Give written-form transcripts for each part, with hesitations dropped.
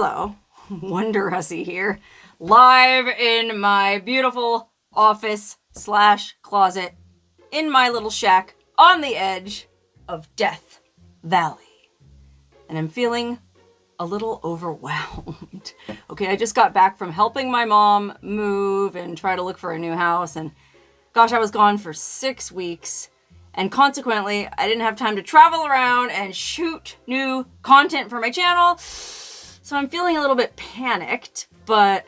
Hello, wonderhussie here, live in my beautiful office / closet in my little shack on the edge of Death Valley. And I'm feeling a little overwhelmed. Okay, I just got back from helping my mom move and try to look for a new house, and gosh, I was gone for 6 weeks. And consequently, I didn't have time to travel around and shoot new content for my channel. So I'm feeling a little bit panicked, but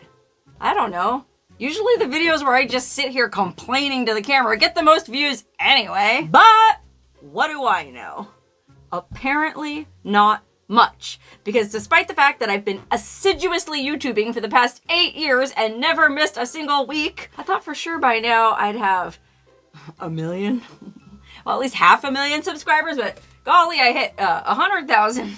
I don't know. Usually the videos where I just sit here complaining to the camera get the most views anyway. But what do I know? Apparently not much. Because despite the fact that I've been assiduously YouTubing for the past 8 years and never missed a single week, I thought for sure by now I'd have 1 million. Well, at least 500,000 subscribers, but golly, I hit 100,000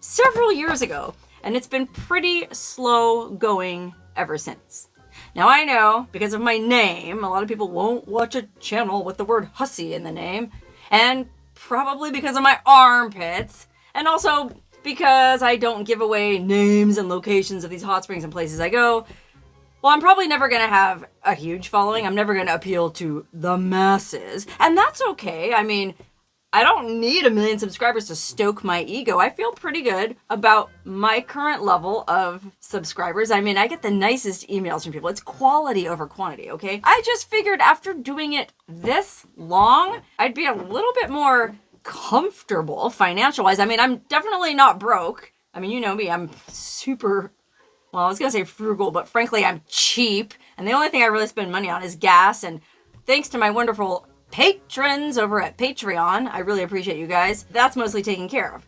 several years ago, and it's been pretty slow going ever since. Now I know, because of my name, a lot of people won't watch a channel with the word hussy in the name, and probably because of my armpits, and also because I don't give away names and locations of these hot springs and places I go. Well, I'm probably never going to have a huge following. I'm never going to appeal to the masses. And that's okay. I mean, I don't need 1 million subscribers to stoke my ego. I feel pretty good about my current level of subscribers. I mean, I get the nicest emails from people. It's quality over quantity, okay? I just figured after doing it this long, I'd be a little bit more comfortable financial-wise. I mean, I'm definitely not broke. I mean, you know me, I'm super... Well, I was going to say frugal, but frankly, I'm cheap. And the only thing I really spend money on is gas. And thanks to my wonderful patrons over at Patreon, I really appreciate you guys, that's mostly taken care of.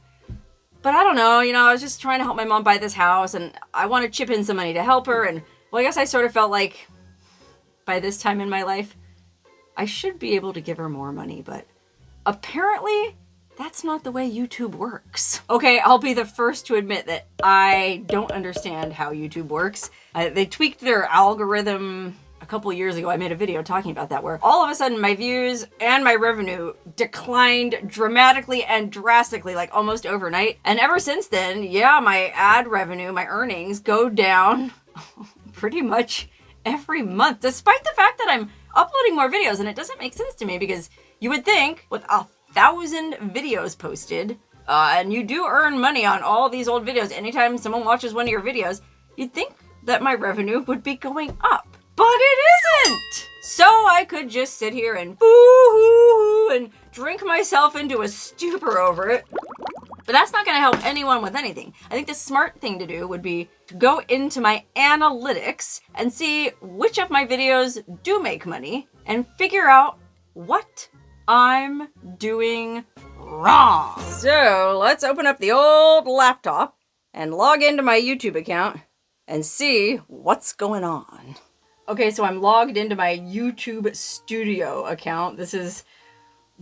But I don't know, I was just trying to help my mom buy this house, and I want to chip in some money to help her. And, well, I guess I sort of felt like by this time in my life, I should be able to give her more money. But apparently... that's not the way YouTube works. Okay, I'll be the first to admit that I don't understand how YouTube works. They tweaked their algorithm a couple years ago. I made a video talking about that, where all of a sudden my views and my revenue declined dramatically and drastically, like almost overnight. And ever since then, yeah, my ad revenue, my earnings go down pretty much every month, despite the fact that I'm uploading more videos. And it doesn't make sense to me, because you would think with 1,000 videos posted, and you do earn money on all these old videos. Anytime someone watches one of your videos, you'd think that my revenue would be going up. But it isn't! So I could just sit here and boo-hoo-hoo and drink myself into a stupor over it. But that's not going to help anyone with anything. I think the smart thing to do would be to go into my analytics and see which of my videos do make money and figure out what I'm doing wrong. So let's open up the old laptop and log into my YouTube account and see what's going on. Okay, so I'm logged into my YouTube Studio account. This is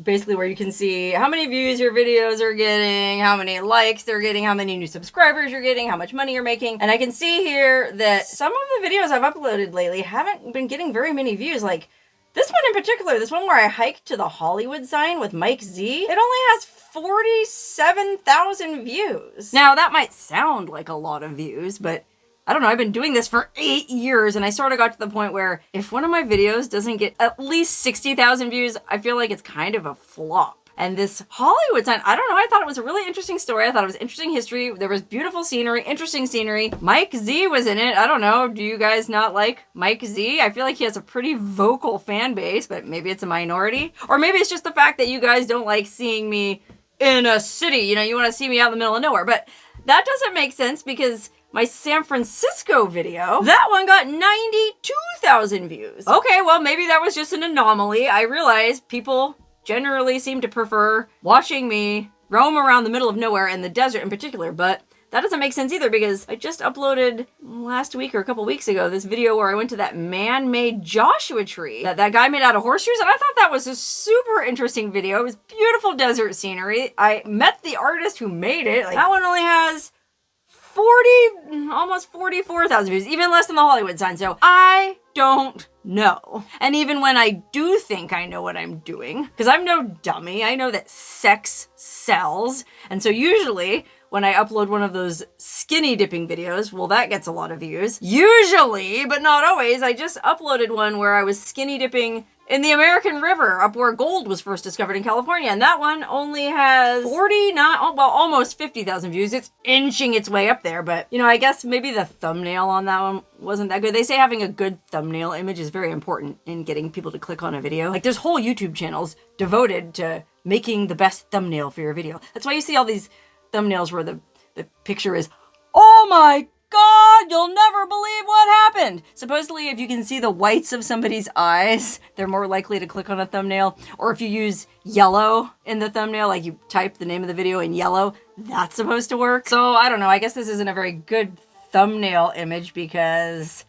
basically where you can see how many views your videos are getting, how many likes they're getting, how many new subscribers you're getting, how much money you're making. And I can see here that some of the videos I've uploaded lately haven't been getting very many views. Like this one in particular, this one where I hiked to the Hollywood sign with Mike Z, it only has 47,000 views. Now, that might sound like a lot of views, but I don't know, I've been doing this for 8 years, and I sort of got to the point where if one of my videos doesn't get at least 60,000 views, I feel like it's kind of a flop. And this Hollywood sign, I don't know, I thought it was a really interesting story. I thought it was interesting history. There was beautiful scenery, interesting scenery. Mike Z was in it. I don't know, do you guys not like Mike Z? I feel like he has a pretty vocal fan base, but maybe it's a minority. Or maybe it's just the fact that you guys don't like seeing me in a city. You want to see me out in the middle of nowhere. But that doesn't make sense, because my San Francisco video, that one got 92,000 views. Okay, well, maybe that was just an anomaly. I realize people generally seem to prefer watching me roam around the middle of nowhere, in the desert in particular, but that doesn't make sense either, because I just uploaded last week or a couple weeks ago this video where I went to that man-made Joshua tree that guy made out of horseshoes, and I thought that was a super interesting video. It was beautiful desert scenery. I met the artist who made it. Like, that one only has almost 44,000 views, even less than the Hollywood sign. So I don't know. And even when I do think I know what I'm doing, because I'm no dummy, I know that sex sells. And so usually when I upload one of those skinny dipping videos. Well, that gets a lot of views. Usually, but not always. I just uploaded one where I was skinny dipping in the American River, up where gold was first discovered in California. And that one only has 49, well, almost 50,000 views. It's inching its way up there, but, you know, I guess maybe the thumbnail on that one wasn't that good. They say having a good thumbnail image is very important in getting people to click on a video. Like, there's whole YouTube channels devoted to making the best thumbnail for your video. That's why you see all these thumbnails where the picture is, oh my God, you'll never believe what happened. Supposedly, if you can see the whites of somebody's eyes, they're more likely to click on a thumbnail. Or if you use yellow in the thumbnail, like you type the name of the video in yellow, that's supposed to work. So I don't know. I guess this isn't a very good thumbnail image because,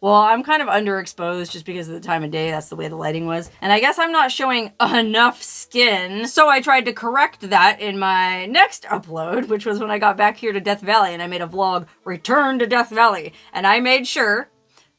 well, I'm kind of underexposed just because of the time of day. That's the way the lighting was. And I guess I'm not showing enough skin. So I tried to correct that in my next upload, which was when I got back here to Death Valley and I made a vlog, Return to Death Valley. And I made sure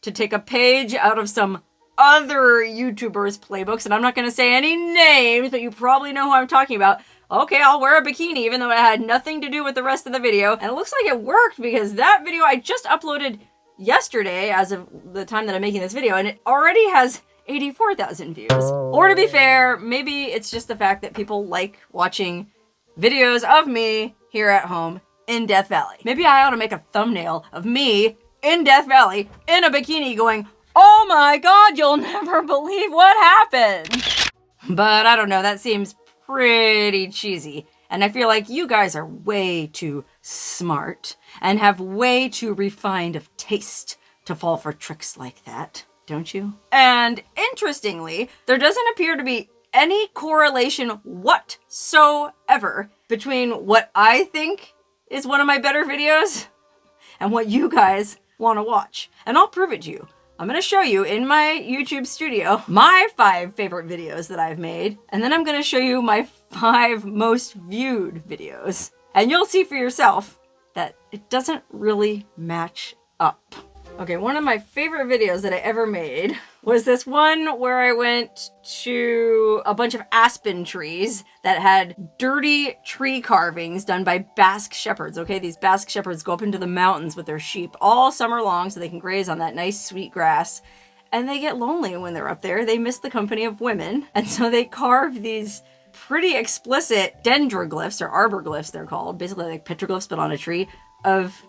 to take a page out of some other YouTubers' playbooks. And I'm not going to say any names, but you probably know who I'm talking about. Okay, I'll wear a bikini even though it had nothing to do with the rest of the video. And it looks like it worked because that video I just uploaded yesterday as of the time that I'm making this video, and it already has 84,000 views. Or to be fair, maybe it's just the fact that people like watching videos of me here at home in Death Valley. Maybe I ought to make a thumbnail of me in Death Valley in a bikini going, oh my God, you'll never believe what happened. But I don't know, that seems pretty cheesy. And I feel like you guys are way too smart and have way too refined of taste to fall for tricks like that, don't you? And interestingly, there doesn't appear to be any correlation whatsoever between what I think is one of my better videos and what you guys want to watch. And I'll prove it to you. I'm going to show you in my YouTube studio my 5 favorite videos that I've made, and then I'm going to show you my 5 most viewed videos. And you'll see for yourself that it doesn't really match up. Okay, one of my favorite videos that I ever made was this one where I went to a bunch of aspen trees that had dirty tree carvings done by Basque shepherds, okay? These Basque shepherds go up into the mountains with their sheep all summer long so they can graze on that nice sweet grass. And they get lonely when they're up there. They miss the company of women. And so they carve these pretty explicit dendroglyphs, or arborglyphs they're called, basically like petroglyphs but on a tree, of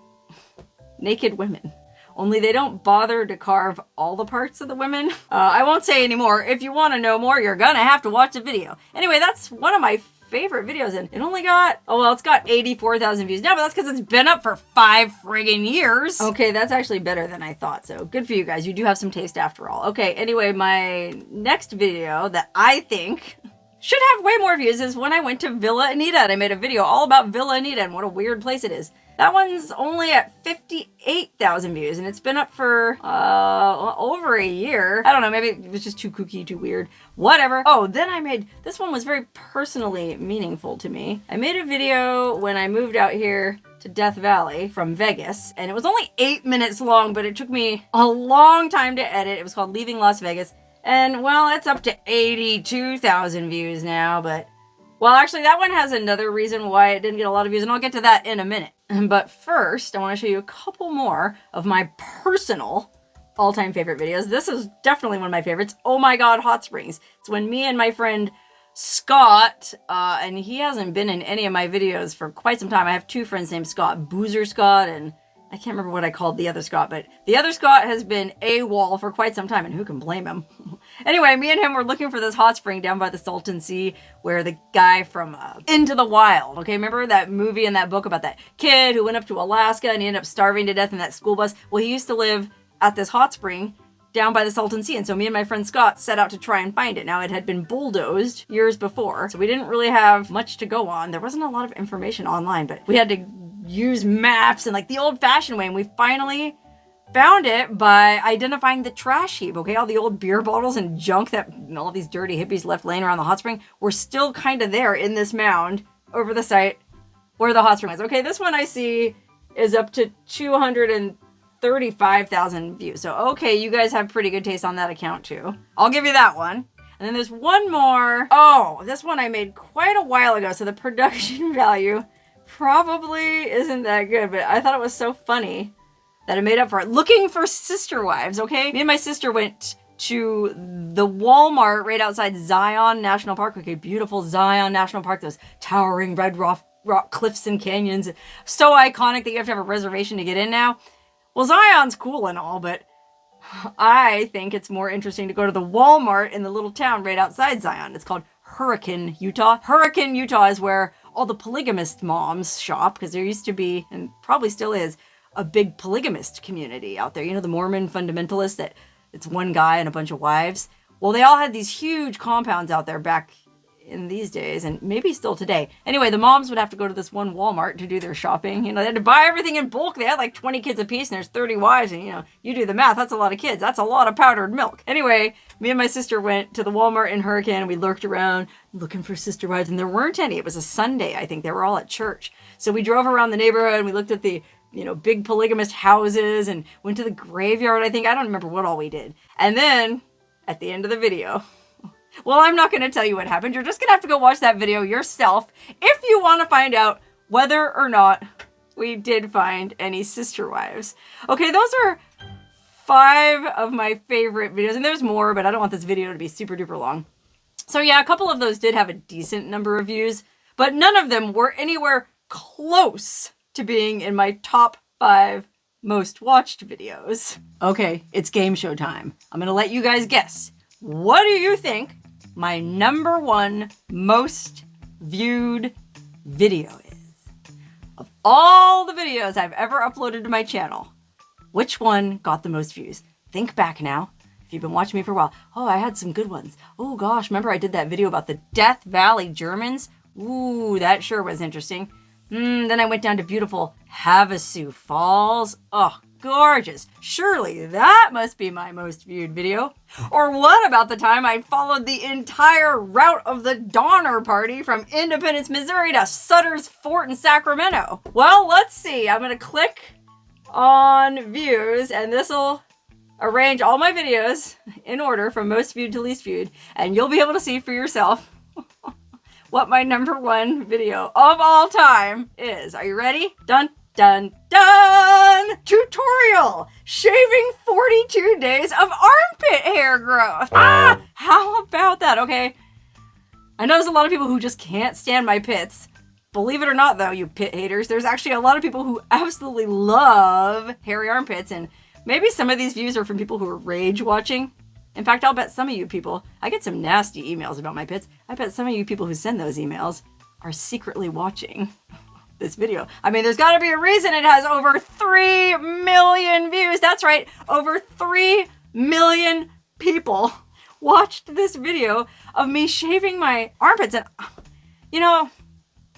naked women. Only they don't bother to carve all the parts of the women. I won't say any more. If you want to know more, you're gonna have to watch the video. Anyway, that's one of my favorite videos, and it only got, oh well, it's got 84,000 views now, but that's because it's been up for 5 friggin' years. Okay, that's actually better than I thought, so good for you guys. You do have some taste after all. Okay, anyway, my next video that I think should have way more views is when I went to Villa Anita, and I made a video all about Villa Anita and what a weird place it is. That one's only at 58,000 views, and it's been up for over a year. I don't know, maybe it was just too kooky, too weird. Whatever. Oh, then I made, this one was very personally meaningful to me. I made a video when I moved out here to Death Valley from Vegas, and it was only 8 minutes long, but it took me a long time to edit. It was called Leaving Las Vegas, and well, it's up to 82,000 views now, but well, actually, that one has another reason why it didn't get a lot of views, and I'll get to that in a minute. But first, I want to show you a couple more of my personal all-time favorite videos. This is definitely one of my favorites. Oh my God, Hot Springs. It's when me and my friend Scott, and he hasn't been in any of my videos for quite some time. I have 2 friends named Scott, Boozer Scott, and I can't remember what I called the other Scott, but the other Scott has been AWOL for quite some time, and who can blame him? Anyway, me and him were looking for this hot spring down by the Salton Sea where the guy from Into the Wild, okay, remember that movie and that book about that kid who went up to Alaska and he ended up starving to death in that school bus? Well, he used to live at this hot spring down by the Salton Sea, and so me and my friend Scott set out to try and find it. Now, it had been bulldozed years before, so we didn't really have much to go on. There wasn't a lot of information online, but we had to use maps and like the old-fashioned way, and we finally found it by identifying the trash heap, okay? All the old beer bottles and junk that all these dirty hippies left laying around the hot spring were still kind of there in this mound over the site where the hot spring is. Okay, this one I see is up to 235,000 views. So, okay, you guys have pretty good taste on that account too. I'll give you that one. And then there's one more. Oh, this one I made quite a while ago, so the production value probably isn't that good, but I thought it was so funny that I made up for it. Looking for sister wives, okay? Me and my sister went to the Walmart right outside Zion National Park. Okay, beautiful Zion National Park. Those towering red rock cliffs and canyons. So iconic that you have to have a reservation to get in now. Well, Zion's cool and all, but I think it's more interesting to go to the Walmart in the little town right outside Zion. It's called Hurricane, Utah. Hurricane, Utah is where all the polygamist moms shop, because there used to be, and probably still is, a big polygamist community out there. You know, the Mormon fundamentalists that it's one guy and a bunch of wives. Well, they all had these huge compounds out there back in these days, and maybe still today. Anyway, the moms would have to go to this one Walmart to do their shopping. You know, they had to buy everything in bulk. They had like 20 kids apiece, and there's 30 wives, and you know, you do the math. That's a lot of kids. That's a lot of powdered milk. Anyway, me and my sister went to the Walmart in Hurricane, and we lurked around looking for sister wives, and there weren't any. It was a Sunday, I think. They were all at church. So we drove around the neighborhood, and we looked at the, you know, big polygamist houses and went to the graveyard, I think. I don't remember what all we did. And then at the end of the video, well, I'm not going to tell you what happened. You're just going to have to go watch that video yourself if you want to find out whether or not we did find any sister wives. Okay, those are 5 of my favorite videos, and there's more, but I don't want this video to be super duper long. So yeah, a couple of those did have a decent number of views, but none of them were anywhere close to being in my top 5 most watched videos. Okay, it's game show time. I'm gonna let you guys guess. What do you think my number 1 most viewed video is? Of all the videos I've ever uploaded to my channel, which one got the most views? Think back now. If you've been watching me for a while. Oh, I had some good ones. Oh gosh, remember I did that video about the Death Valley Germans? Ooh, that sure was interesting. Then I went down to beautiful Havasu Falls. Oh, gorgeous. Surely that must be my most viewed video. Or what about the time I followed the entire route of the Donner Party from Independence, Missouri to Sutter's Fort in Sacramento? Well, let's see. I'm going to click on views, and this will arrange all my videos in order from most viewed to least viewed, and you'll be able to see for yourself what my number 1 video of all time is. Are you ready? Dun, dun, dun! Tutorial! Shaving 42 days of armpit hair growth. How about that? Okay. I know there's a lot of people who just can't stand my pits. Believe it or not, though, you pit haters, there's actually a lot of people who absolutely love hairy armpits, and maybe some of these views are from people who are rage watching. In fact, I'll bet some of you people, I get some nasty emails about my pits. I bet some of you people who send those emails are secretly watching this video. I mean, there's got to be a reason it has over 3 million views. That's right, over 3 million people watched this video of me shaving my armpits. And, you know,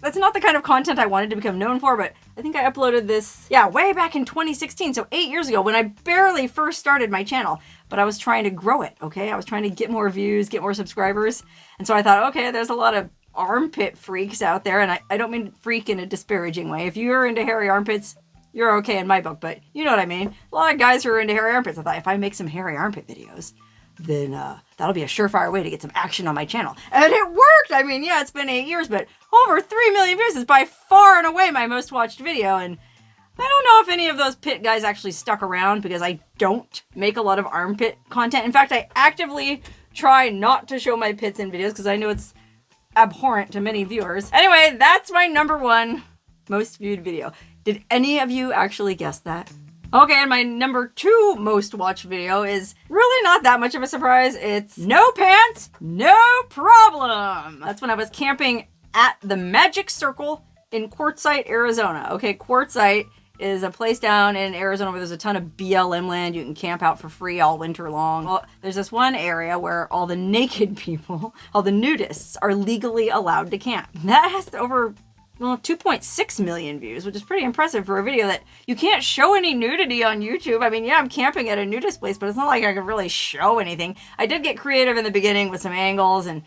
that's not the kind of content I wanted to become known for, but I think I uploaded this, yeah, way back in 2016, so 8 years ago when I barely first started my channel. But I was trying to grow it, okay? I was trying to get more views, get more subscribers. And so I thought, okay, there's a lot of armpit freaks out there. And I don't mean freak in a disparaging way. If you're into hairy armpits, you're okay in my book. But you know what I mean. A lot of guys who are into hairy armpits. I thought if I make some hairy armpit videos, then that'll be a surefire way to get some action on my channel. And it worked! I mean, yeah, it's been 8 years, but over 3 million views is by far and away my most watched video. And I don't know if any of those pit guys actually stuck around because I don't make a lot of armpit content. In fact, I actively try not to show my pits in videos because I know it's abhorrent to many viewers. Anyway, that's my number 1 most viewed video. Did any of you actually guess that? Okay, and my number 2 most watched video is really not that much of a surprise. It's no pants, no problem. That's when I was camping at the Magic Circle in Quartzsite, Arizona. Okay, Quartzsite is a place down in Arizona where there's a ton of BLM land. You can camp out for free all winter long. Well, there's this one area where all the naked people, all the nudists, are legally allowed to camp. That has over, well, 2.6 million views, which is pretty impressive for a video that you can't show any nudity on YouTube. I mean, yeah, I'm camping at a nudist place, but it's not like I could really show anything. I did get creative in the beginning with some angles, and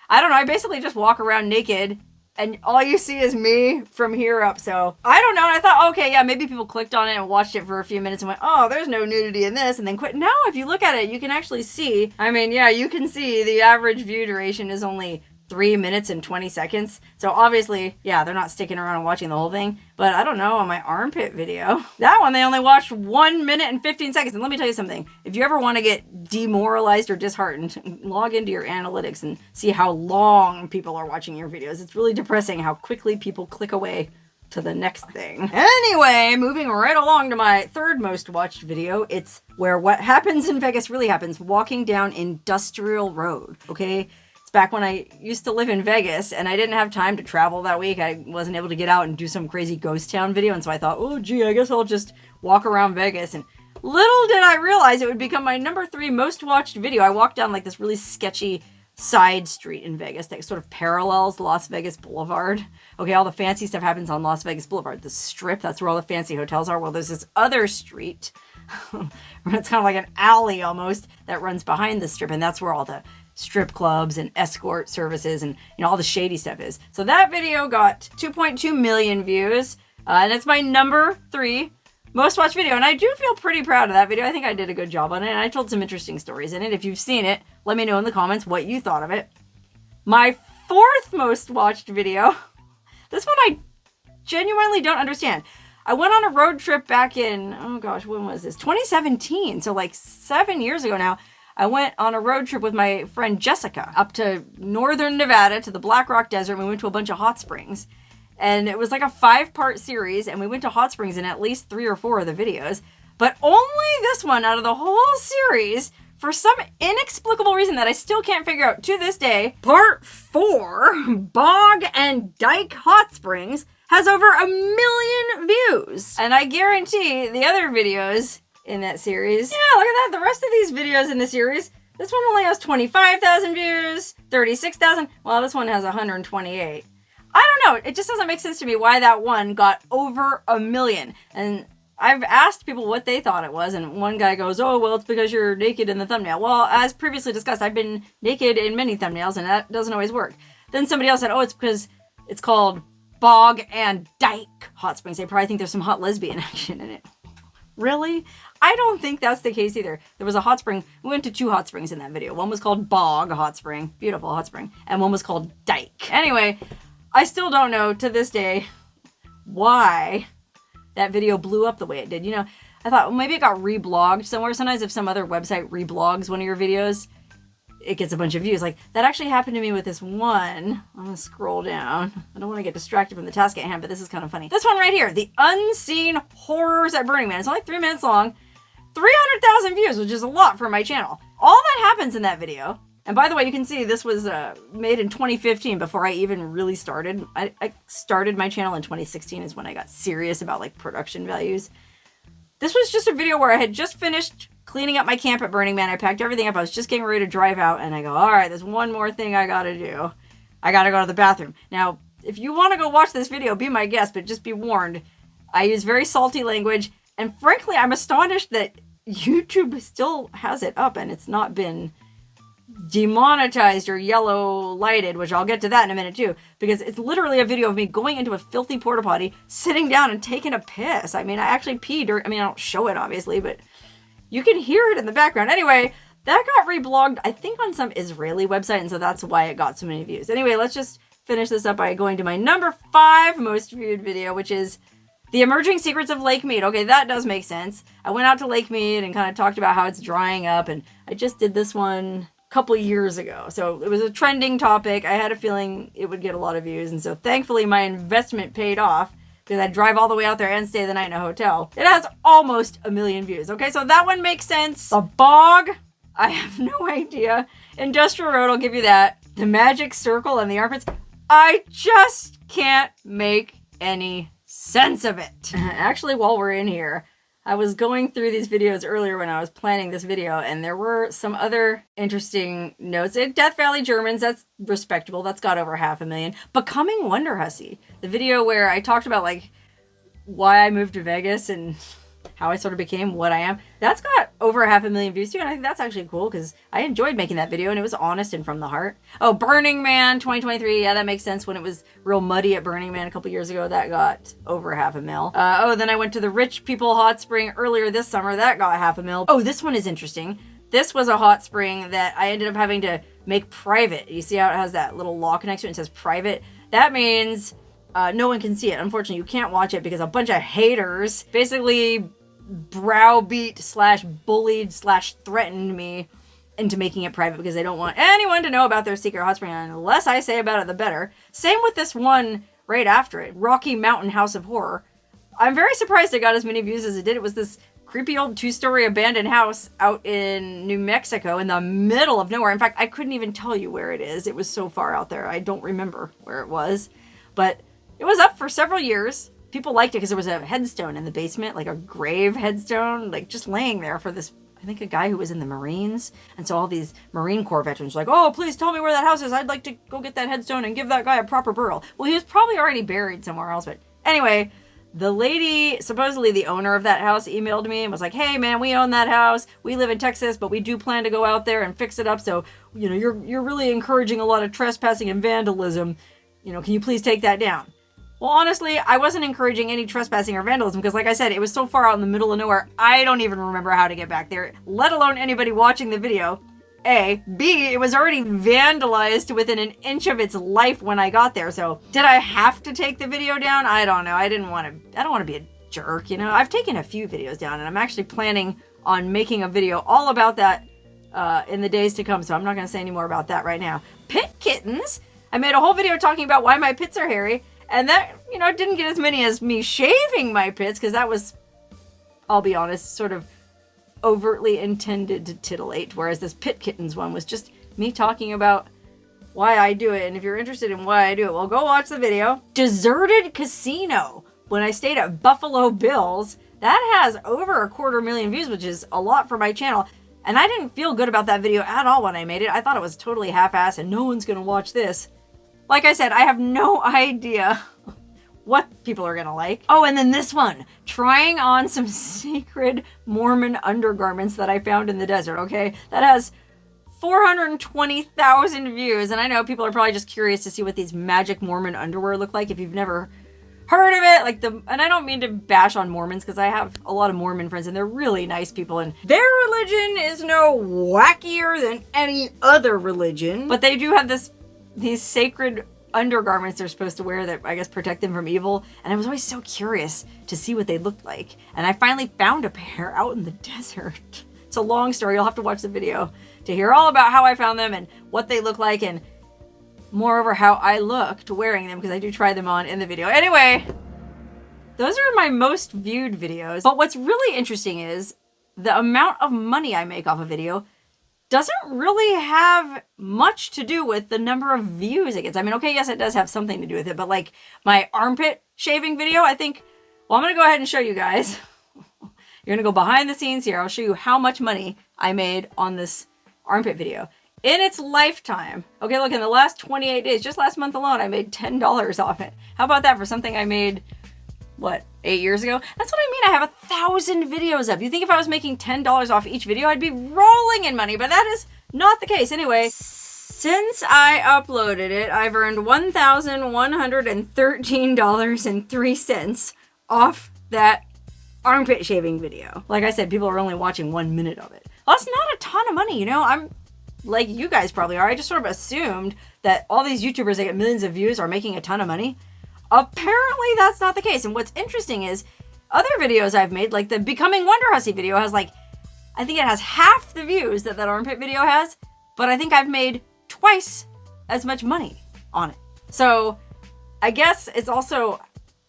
I don't know, I basically just walk around naked and all you see is me from here up. So I don't know. And I thought, okay, yeah, maybe people clicked on it and watched it for a few minutes and went, oh, there's no nudity in this, and then quit. No, if you look at it, you can actually see. I mean, yeah, you can see the average view duration is only 3 minutes and 20 seconds. So obviously, yeah, they're not sticking around and watching the whole thing. But I don't know, on my armpit video, that one they only watched 1 minute and 15 seconds. And let me tell you something. If you ever want to get demoralized or disheartened, log into your analytics and see how long people are watching your videos. It's really depressing how quickly people click away to the next thing. Anyway, moving right along to my third most watched video. It's where what happens in Vegas really happens, walking down Industrial Road, okay? It's back when I used to live in Vegas and I didn't have time to travel that week. I wasn't able to get out and do some crazy ghost town video, and so I thought, oh gee, I guess I'll just walk around Vegas. And little did I realize it would become my number 3 most watched video. I walked down like this really sketchy side street in Vegas that sort of parallels Las Vegas Boulevard. Okay, all the fancy stuff happens on Las Vegas Boulevard. The Strip, that's where all the fancy hotels are. Well, there's this other street. It's kind of like an alley almost that runs behind the Strip, and that's where all the strip clubs and escort services and, you know, all the shady stuff is. So that video got 2.2 million views, and it's my number 3 most watched video, and I do feel pretty proud of that video. I think I did a good job on it, and I told some interesting stories in it. If you've seen it, let me know in the comments what you thought of it. My 4th most watched video, this one I genuinely don't understand. I went on a road trip back in, oh gosh, when was this? 2017, so like 7 years ago now. I went on a road trip with my friend Jessica up to northern Nevada to the Black Rock Desert. We went to a bunch of hot springs. And it was like a 5-part series, and we went to hot springs in at least 3 or 4 of the videos. But only this one out of the whole series, for some inexplicable reason that I still can't figure out to this day, part 4, Bog and Dike Hot Springs, has over 1 million views. And I guarantee the other videos in that series, yeah, look at that, the rest of these videos in the series, this one only has 25,000 views, 36,000, well, this one has 128. I don't know. It just doesn't make sense to me why that one got over 1 million. And I've asked people what they thought it was, and one guy goes, oh, well, it's because you're naked in the thumbnail. Well, as previously discussed, I've been naked in many thumbnails, and that doesn't always work. Then somebody else said, oh, it's because it's called Bog and Dike Hot Springs. They probably think there's some hot lesbian action in it. Really? I don't think that's the case either. There was a hot spring. We went to 2 hot springs in that video. One was called Bog Hot Spring, beautiful hot spring, and one was called Dike. Anyway, I still don't know to this day why that video blew up the way it did. You know, I thought, well, maybe it got reblogged somewhere. Sometimes if some other website reblogs one of your videos, it gets a bunch of views. Like, that actually happened to me with this one. I'm gonna scroll down. I don't want to get distracted from the task at hand, but this is kind of funny. This one right here, The Unseen Horrors at Burning Man. It's only 3 minutes long. 300,000 views, which is a lot for my channel. All that happens in that video. And by the way, you can see this was made in 2015 before I even really started. I started my channel in 2016 is when I got serious about like production values. This was just a video where I had just finished cleaning up my camp at Burning Man. I packed everything up. I was just getting ready to drive out, and I go, all right, there's one more thing I gotta do. I gotta go to the bathroom. Now, if you want to go watch this video, be my guest, but just be warned, I use very salty language, and frankly, I'm astonished that YouTube still has it up and it's not been demonetized or yellow lighted, which I'll get to that in a minute too, because it's literally a video of me going into a filthy porta potty, sitting down and taking a piss. I mean, I actually peed, I don't show it obviously, but you can hear it in the background. Anyway, that got reblogged, I think on some Israeli website, and so that's why it got so many views. Anyway, let's just finish this up by going to my number 5 most viewed video, which is The Emerging Secrets of Lake Mead. Okay, that does make sense. I went out to Lake Mead and kind of talked about how it's drying up, and I just did this one couple years ago. So it was a trending topic. I had a feeling it would get a lot of views. And so thankfully my investment paid off because I drive all the way out there and stay the night in a hotel. It has almost 1 million views. Okay, so that one makes sense. The Bog, I have no idea. Industrial Road, I'll give you that. The Magic Circle and the armpits, I just can't make any sense of it. Actually, while we're in here, I was going through these videos earlier when I was planning this video, and there were some other interesting notes. Death Valley Germans, that's respectable. That's got over 500,000. Becoming wonderhussie, the video where I talked about like why I moved to Vegas and how I sort of became what I am. That's got over 500,000 views too, and I think that's actually cool because I enjoyed making that video and it was honest and from the heart. Oh, Burning Man 2023, yeah, that makes sense. When it was real muddy at Burning Man a couple years ago, that got over 500,000. Oh, then I went to the Rich People Hot Spring earlier this summer, that got 500,000. Oh, this one is interesting. This was a hot spring that I ended up having to make private. You see how it has that little lock next to it and says private? That means no one can see it. Unfortunately, you can't watch it because a bunch of haters basically browbeat slash bullied slash threatened me into making it private because they don't want anyone to know about their secret hot spring. And the less I say about it, the better. Same with this one right after it, Rocky Mountain House of Horror. I'm very surprised it got as many views as it did. It was this creepy old 2-story abandoned house out in New Mexico in the middle of nowhere. In fact, I couldn't even tell you where it is. It was so far out there. I don't remember where it was. But it was up for several years. People liked it because there was a headstone in the basement, like a grave headstone, like just laying there for this, I think a guy who was in the Marines. And so all these Marine Corps veterans were like, oh, please tell me where that house is. I'd like to go get that headstone and give that guy a proper burial. Well, he was probably already buried somewhere else. But anyway, the lady, supposedly the owner of that house, emailed me and was like, hey man, we own that house. We live in Texas, but we do plan to go out there and fix it up. So, you know, you're really encouraging a lot of trespassing and vandalism. You know, can you please take that down? Well, honestly, I wasn't encouraging any trespassing or vandalism because, like I said, it was so far out in the middle of nowhere, I don't even remember how to get back there, let alone anybody watching the video. A. B. It was already vandalized within an inch of its life when I got there. So, did I have to take the video down? I don't know. I don't want to be a jerk, you know? I've taken a few videos down, and I'm actually planning on making a video all about that in the days to come, so I'm not going to say any more about that right now. Pit kittens. I made a whole video talking about why my pits are hairy. And that, you know, didn't get as many as me shaving my pits, because that was, I'll be honest, sort of overtly intended to titillate, whereas this pit kittens one was just me talking about why I do it. And if you're interested in why I do it, well, go watch the video. Deserted Casino, when I stayed at Buffalo Bill's, that has over 250,000 views, which is a lot for my channel. And I didn't feel good about that video at all when I made it. I thought it was totally half-assed and no one's gonna watch this. Like I said, I have no idea what people are gonna like. Oh, and then this one, trying on some sacred Mormon undergarments that I found in the desert, okay? That has 420,000 views, and I know people are probably just curious to see what these magic Mormon underwear look like if you've never heard of it. And I don't mean to bash on Mormons, because I have a lot of Mormon friends and they're really nice people, and their religion is no wackier than any other religion, but they do have these sacred undergarments they're supposed to wear that I guess protect them from evil, and I was always so curious to see what they looked like, and I finally found a pair out in the desert. It's a long story, you'll have to watch the video to hear all about how I found them and what they look like, and moreover how I looked wearing them, because I do try them on in the video. Anyway, those are my most viewed videos, but what's really interesting is the amount of money I make off a video doesn't really have much to do with the number of views it gets. I mean, okay, yes, it does have something to do with it, but like my armpit shaving video, I think, well, I'm going to go ahead and show you guys. You're going to go behind the scenes here. I'll show you how much money I made on this armpit video in its lifetime. Okay, look, in the last 28 days, just last month alone, I made $10 off it. How about that for something I made, what, 8 years ago? That's what I mean. I have 1,000 videos up. You think if I was making $10 off each video, I'd be rolling in money, but that is not the case. Anyway, since I uploaded it, I've earned $1,113.03 off that armpit shaving video. Like I said, people are only watching 1 minute of it. Well, that's not a ton of money, you know? I'm like you guys probably are. I just sort of assumed that all these YouTubers that get millions of views are making a ton of money. Apparently that's not the case. And what's interesting is other videos I've made, like the Becoming Wonderhussey video has like, I think it has half the views that armpit video has, but I think I've made twice as much money on it. So I guess it's also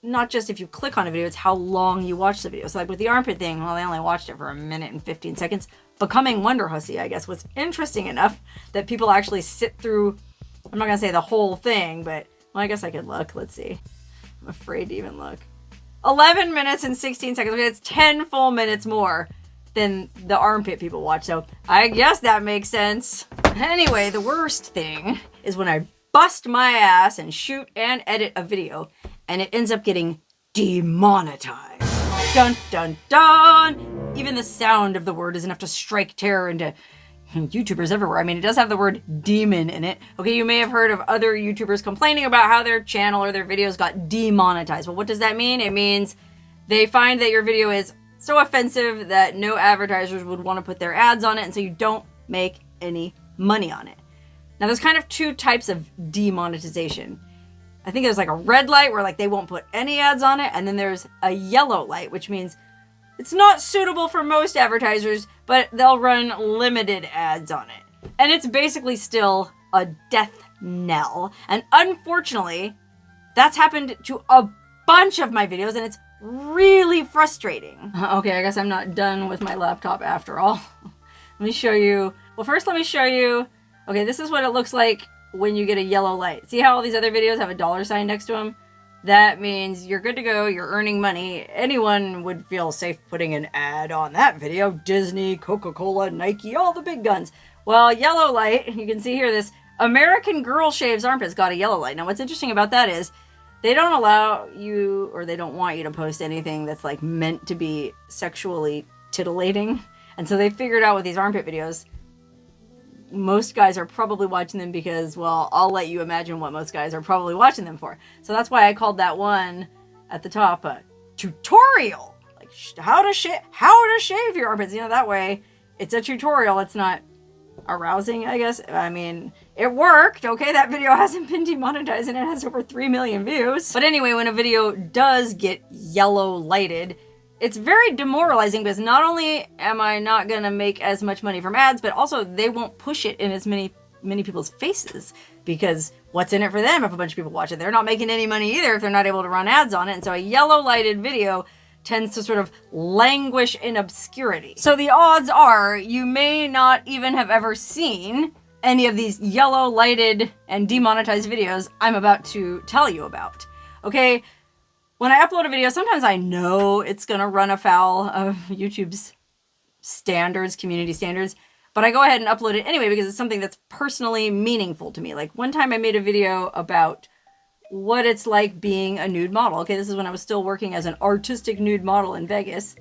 not just if you click on a video, it's how long you watch the video. So like with the armpit thing, well, I only watched it for 1 minute and 15 seconds. Becoming Wonderhussey, I guess, was interesting enough that people actually sit through, I'm not gonna say the whole thing, but well, I guess I could look. Let's see. I'm afraid to even look. 11 minutes and 16 seconds. Okay, it's 10 full minutes more than the armpit people watch. So I guess that makes sense. Anyway, the worst thing is when I bust my ass and shoot and edit a video and it ends up getting demonetized. Dun, dun, dun. Even the sound of the word is enough to strike terror into YouTubers everywhere. I mean, it does have the word demon in it. Okay, you may have heard of other YouTubers complaining about how their channel or their videos got demonetized. Well, what does that mean? It means they find that your video is so offensive that no advertisers would want to put their ads on it, and so you don't make any money on it. Now there's kind of two types of demonetization. I think there's like a red light where like they won't put any ads on it, and then there's a yellow light, which means it's not suitable for most advertisers, but they'll run limited ads on it. And it's basically still a death knell. And unfortunately, that's happened to a bunch of my videos, and it's really frustrating. Okay, I guess I'm not done with my laptop after all. Let me show you. Well, first let me show you. Okay, this is what it looks like when you get a yellow light. See how all these other videos have a $sign next to them? That means you're good to go, you're earning money. Anyone would feel safe putting an ad on that video. Disney, Coca-Cola, Nike, all the big guns. Well, yellow light, you can see here this American Girl Shaves Armpits got a yellow light. Now what's interesting about that is they don't allow you, or they don't want you to post anything that's like meant to be sexually titillating. And so they figured out with these armpit videos, most guys are probably watching them because, well, I'll let you imagine what most guys are probably watching them for. So that's why I called that one at the top a tutorial. Like how to shave your armpits. You know, that way it's a tutorial. It's not arousing, I guess. I mean, it worked. Okay, that video hasn't been demonetized and it has over 3 million views. But anyway, when a video does get yellow lighted, it's very demoralizing because not only am I not going to make as much money from ads, but also they won't push it in as many people's faces, because what's in it for them if a bunch of people watch it? They're not making any money either if they're not able to run ads on it. And so a yellow lighted video tends to sort of languish in obscurity. So the odds are you may not even have ever seen any of these yellow lighted and demonetized videos I'm about to tell you about. Okay? When I upload a video, sometimes I know it's going to run afoul of YouTube's standards, community standards, but I go ahead and upload it anyway because it's something that's personally meaningful to me. Like one time I made a video about what it's like being a nude model. Okay, this is when I was still working as an artistic nude model in Vegas.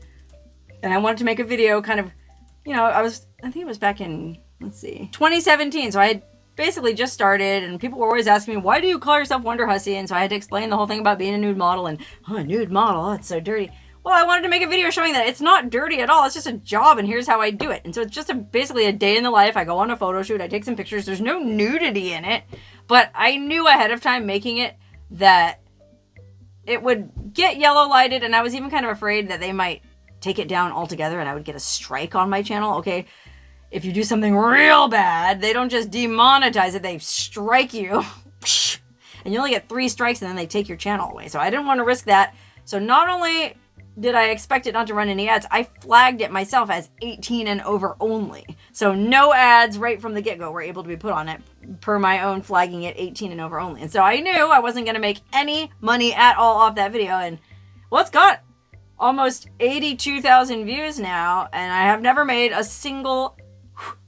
And I wanted to make a video kind of, you know, I think it was back in, let's see, 2017. So I had basically just started, and people were always asking me, why do you call yourself wonderhussie? And so I had to explain the whole thing about being a nude model, and oh, a nude model, oh, it's so dirty. Well, I wanted to make a video showing that it's not dirty at all. It's just a job, and here's how I do it. And so it's just basically a day in the life. I go on a photo shoot, I take some pictures. There's no nudity in it, but I knew ahead of time making it that it would get yellow lighted, and I was even kind of afraid that they might take it down altogether and I would get a strike on my channel. Okay, if you do something real bad, they don't just demonetize it, they strike you. And you only get 3 strikes and then they take your channel away. So I didn't want to risk that. So not only did I expect it not to run any ads, I flagged it myself as 18 and over only. So no ads right from the get-go were able to be put on it, per my own flagging it 18 and over only. And so I knew I wasn't going to make any money at all off that video. And well, it's got almost 82,000 views now, and I have never made a single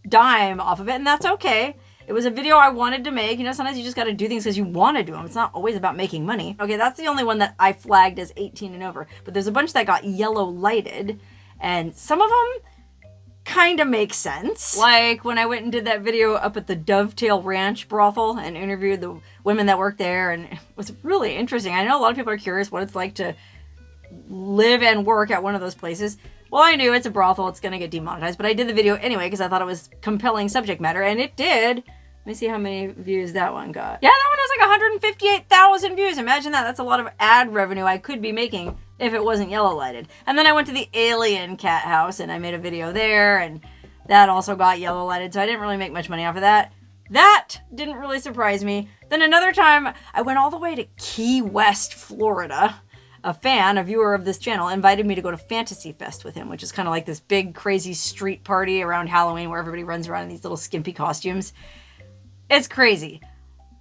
dime off of it, and that's okay. It was a video I wanted to make. You know, sometimes you just got to do things because you want to do them. It's not always about making money. Okay, that's the only one that I flagged as 18 and over, but there's a bunch that got yellow lighted, and some of them kind of make sense. Like when I went and did that video up at the Dovetail Ranch brothel and interviewed the women that work there, and it was really interesting. I know a lot of people are curious what it's like to live and work at one of those places. Well, I knew it's a brothel, it's gonna get demonetized, but I did the video anyway because I thought it was compelling subject matter, and it did. Let me see how many views that one got. Yeah, that one has like 158,000 views. Imagine that. That's a lot of ad revenue I could be making if it wasn't yellow lighted. And then I went to the alien cat house and I made a video there, and that also got yellow lighted, so I didn't really make much money off of that. That didn't really surprise me. Then another time, I went all the way to Key West, Florida. A viewer of this channel, invited me to go to Fantasy Fest with him, which is kind of like this big, crazy street party around Halloween where everybody runs around in these little skimpy costumes. It's crazy.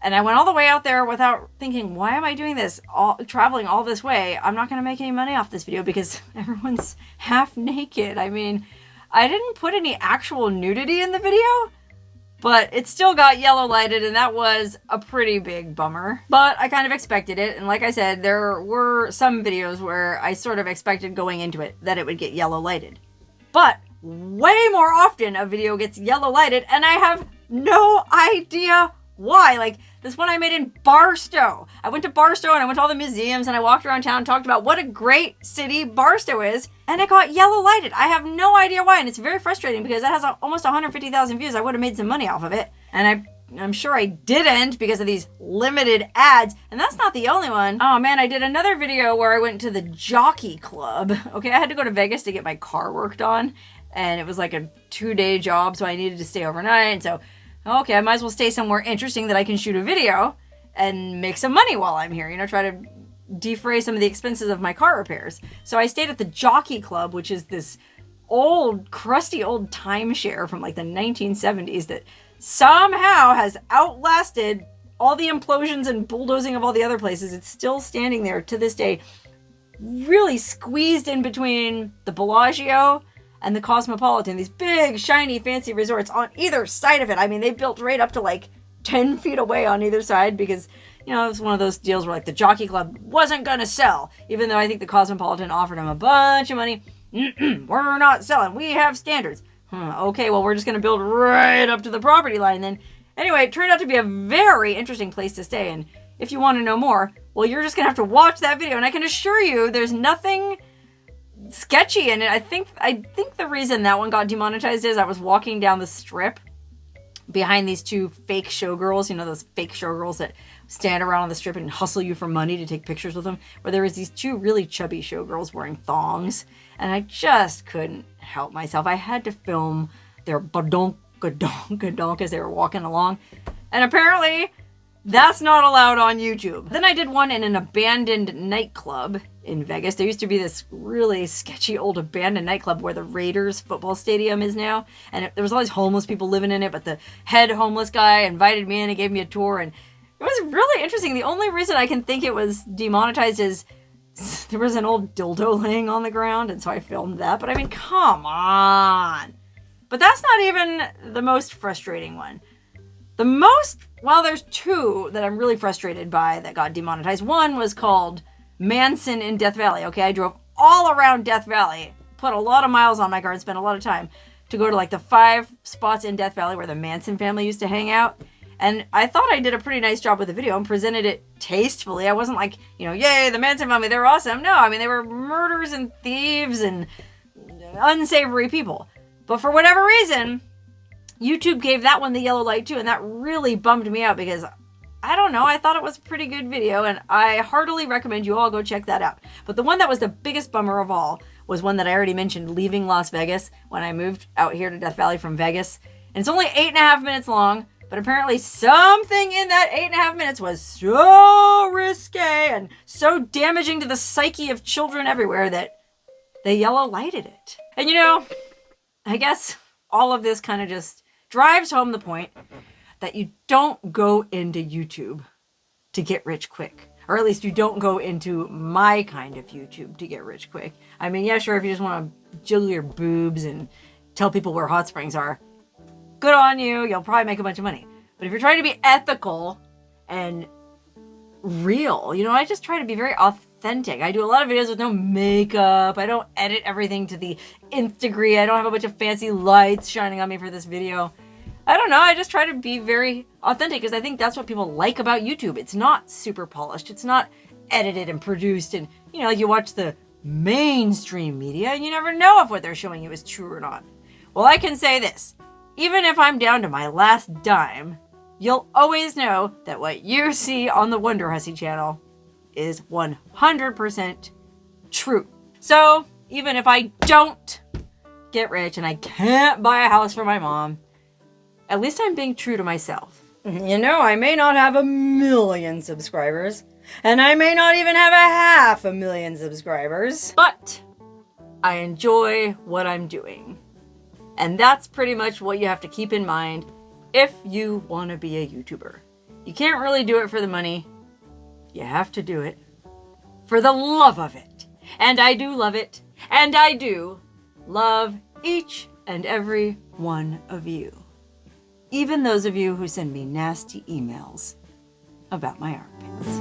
And I went all the way out there without thinking, why am I doing this? Traveling all this way. I'm not going to make any money off this video because everyone's half naked. I mean, I didn't put any actual nudity in the video, but it still got yellow lighted, and that was a pretty big bummer. But I kind of expected it, and like I said, there were some videos where I sort of expected going into it that it would get yellow lighted. But way more often a video gets yellow lighted, and I have no idea why. Like this one I made in Barstow. I went to Barstow and I went to all the museums and I walked around town and talked about what a great city Barstow is, and it got yellow lighted. I have no idea why, and it's very frustrating because it has almost 150,000 views. I would have made some money off of it, and I I'm sure I didn't because of these limited ads. And that's not the only one. Oh man, I did another video where I went to the jockey club. Okay, I had to go to Vegas to get my car worked on. And it was like a 2-day job, so I needed to stay overnight. And so, okay, I might as well stay somewhere interesting that I can shoot a video and make some money while I'm here. You know, try to defray some of the expenses of my car repairs. So I stayed at the Jockey Club, which is this old, crusty old timeshare from like the 1970s that somehow has outlasted all the implosions and bulldozing of all the other places. It's still standing there to this day, really squeezed in between the Bellagio and the Cosmopolitan, these big, shiny, fancy resorts on either side of it. I mean, they built right up to like 10 feet away on either side because, you know, it was one of those deals where like the Jockey Club wasn't going to sell, even though I think the Cosmopolitan offered them a bunch of money. We're not selling. We have standards. Okay, well, we're just going to build right up to the property line then. Anyway, it turned out to be a very interesting place to stay. And if you want to know more, well, you're just going to have to watch that video. And I can assure you there's nothing sketchy in it. I think the reason that one got demonetized is I was walking down the strip behind these two fake showgirls, you know, those fake showgirls that stand around on the strip and hustle you for money to take pictures with them, where there was these two really chubby showgirls wearing thongs, and I just couldn't help myself. I had to film their badonk as they were walking along, and apparently that's not allowed on YouTube. Then I did one in an abandoned nightclub in Vegas. There used to be this really sketchy old abandoned nightclub where the Raiders football stadium is now. And there was all these homeless people living in it, but the head homeless guy invited me in and gave me a tour. And it was really interesting. The only reason I can think it was demonetized is there was an old dildo laying on the ground. And so I filmed that. But I mean, come on. But that's not even the most frustrating one. Well, there's two that I'm really frustrated by that got demonetized. One was called Manson in Death Valley. Okay, I drove all around Death Valley, put a lot of miles on my car and spent a lot of time to go to like the 5 spots in Death Valley where the Manson family used to hang out. And I thought I did a pretty nice job with the video and presented it tastefully. I wasn't like, you know, yay, the Manson family, they're awesome. No, I mean, they were murderers and thieves and unsavory people. But for whatever reason, YouTube gave that one the yellow light too, and that really bummed me out because, I don't know, I thought it was a pretty good video, and I heartily recommend you all go check that out. But the one that was the biggest bummer of all was one that I already mentioned, leaving Las Vegas, when I moved out here to Death Valley from Vegas. And it's only 8.5 minutes long, but apparently something in that 8.5 minutes was so risque and so damaging to the psyche of children everywhere that they yellow lighted it. And you know, I guess all of this kind of just drives home the point that you don't go into YouTube to get rich quick. Or at least you don't go into my kind of YouTube to get rich quick. I mean, yeah, sure, if you just want to jiggle your boobs and tell people where hot springs are, good on you, you'll probably make a bunch of money. But if you're trying to be ethical and real, you know, I just try to be very authentic. I do a lot of videos with no makeup. I don't edit everything to the nth degree. I don't have a bunch of fancy lights shining on me for this video. I don't know. I just try to be very authentic because I think that's what people like about YouTube. It's not super polished. It's not edited and produced. And, you know, like you watch the mainstream media and you never know if what they're showing you is true or not. Well, I can say this. Even if I'm down to my last dime, you'll always know that what you see on the Wonderhussey channel is 100% true. So even if I don't get rich and I can't buy a house for my mom, at least I'm being true to myself. You know, I may not have 1 million subscribers, and I may not even have 500,000 subscribers, but I enjoy what I'm doing. And that's pretty much what you have to keep in mind if you want to be a YouTuber. You can't really do it for the money. You have to do it for the love of it. And I do love it. And I do love each and every one of you. Even those of you who send me nasty emails about my armpits.